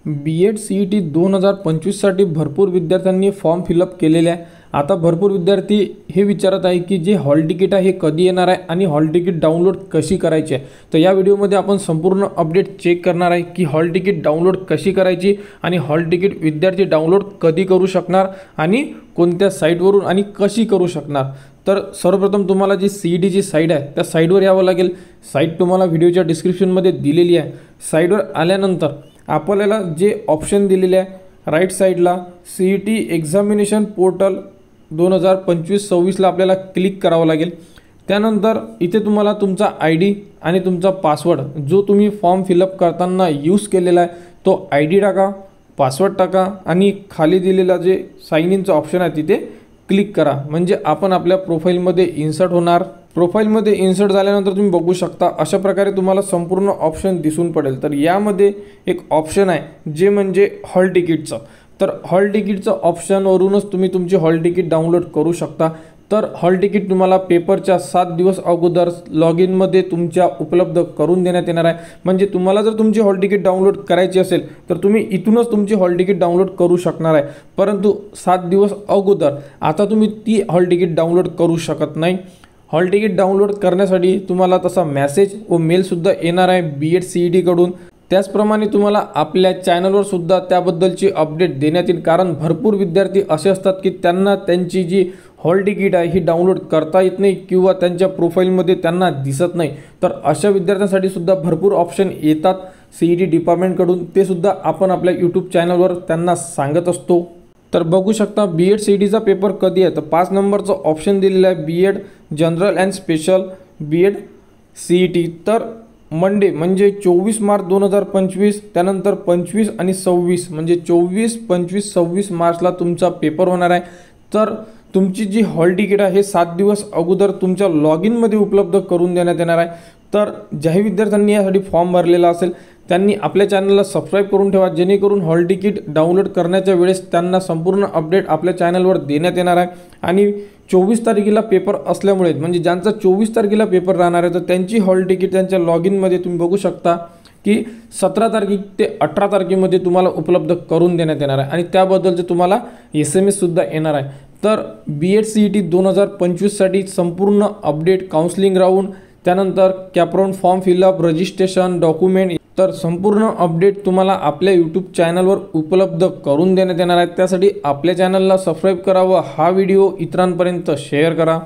B.Ed CET 2025साठी भरपूर विद्यार्थ्यांनी form fill up केलेले आहे। आता भरपूर विद्यार्थी हे विचारत आहे की जे हॉल तिकीट आहे हे कधी येणार आहे आणि हॉल तिकीट डाउनलोड कशी करायची आहे। तर या व्हिडिओमध्ये आपण संपूर्ण अपडेट चेक करणार आहे की हॉल तिकीट डाउनलोड कशी करायची आणि हॉल तिकीट विद्यार्थी डाउनलोड कधी करू शकणार आणि कोणत्या साईटवरून आणि कशी करू शकणार। तर सर्वप्रथम तुम्हाला जी CETची साईट आहे त्या साईटवर यावं लागेल। साईट तुम्हाला व्हिडिओच्या डिस्क्रिप्शनमध्ये दिलेली आहे। साईटवर आल्यानंतर आपल्याला जे ऑप्शन दिलेले आहे राईट साईडला CET एक्झामिनेशन पोर्टल 2025-26ला आपल्याला क्लिक करावं लागेल। त्यानंतर इथे तुम्हाला तुमचा ID आणि तुमचा पासवर्ड जो तुम्ही फॉर्म फिलअप करताना यूज केलेला आहे तो ID टाका, पासवर्ड टाका आणि खाली दिलेला जे साइन इनचा ऑप्शन आहे तिथे क्लिक करा, म्हणजे आपण आपल्या प्रोफाईलमध्ये इन्सर्ट होणार। प्रोफाईलमध्ये इन्सर्ट झाल्यानंतर तुम्ही बघू शकता अशा प्रकारे तुम्हाला संपूर्ण ऑप्शन दिसून पडेल। तर यामध्ये एक ऑप्शन आहे जे म्हणजे हॉल तिकीटचं। तर हॉल तिकीटचं ऑप्शनवरूनच तुम्ही तुमची हॉल तिकीट डाउनलोड करू शकता। तर हॉल तिकीट तुम्हाला पेपरच्या 7 दिवस अगोदर लॉग इनमध्ये तुमच्या उपलब्ध करून देण्यात येणार आहे। म्हणजे तुम्हाला जर तुमची हॉल तिकीट डाउनलोड करायची असेल तर तुम्ही इथूनच तुमची हॉल तिकीट डाउनलोड करू शकणार आहे, परंतु 7 दिवस अगोदर आता तुम्ही ती हॉल तिकीट डाउनलोड करू शकत नाही। हॉल तिकीट डाउनलोड करण्यासाठी तुम्हाला तसा मेसेज व मेलसुद्धा येणार आहे B.Ed CET कडून। त्याचप्रमाणे तुम्हाला आपल्या चॅनलवर सुद्धा त्याबद्दलची अपडेट देण्यात येईल, कारण भरपूर विद्यार्थी असे असतात की त्यांना त्यांची जी हॉल तिकीट आहे ही डाउनलोड करता येत नाही किंवा त्यांच्या प्रोफाईलमध्ये त्यांना दिसत नाही। तर अशा विद्यार्थ्यांसाठी सुद्धा भरपूर ऑप्शन येतात CET डिपार्टमेंटकडून, ते सुद्धा आपण आपल्या यूट्यूब चॅनलवर त्यांना सांगत असतो। तर बघू शकता B.Ed CETचा पेपर कधी आहे, तर 5 नंबरचं ऑप्शन दिलेलं आहे B.Ed general and special B.Ed CET। तर मंडे म्हणजे 24 मार्च 2025, त्यानंतर 25 आणि 26 म्हणजे 24, 25, 26 मार्चला तुमचा पेपर होणार आहे। तर तुमची जी हॉल तिकीट आहे हे 7 दिवस अगोदर तुमच्या लॉग इनमध्ये उपलब्ध करून देण्यात येणार आहे। तर ज्याही विद्यार्थ्यांनी यासाठी फॉर्म भरलेला असेल त्यांनी आपल्या चॅनलला सबस्क्राईब करून ठेवा, जेणेकरून हॉल तिकीट डाउनलोड करण्याच्या वेळेस त्यांना संपूर्ण अपडेट आपल्या चॅनलवर देण्यात येणार आहे। आणि 24 तारखेला पेपर असल्यामुळे म्हणजे ज्यांचा 24 तारखेला पेपर राहणार आहे तर त्यांची हॉल तिकीट त्यांच्या लॉग इनमध्ये तुम्ही बघू शकता की 17 तारखे ते 18 तारखेमध्ये तुम्हाला उपलब्ध करून देण्यात येणार आहे आणि त्याबद्दलचे तुम्हाला SMS सुद्धा येणार आहे। तर B.Ed CET 2025साठी संपूर्ण अपडेट, काउन्सिलिंग राऊंड, त्यानंतर CAP round, form fill up, registration, document, तर संपूर्ण अपडेट तुम्हाला आपल्या यूट्यूब चॅनलवर उपलब्ध करून देण्यात येणार आहे। त्यासाठी आपल्या चॅनलला सबस्क्राईब करा व हा व्हिडिओ इतरांपर्यंत शेअर करा।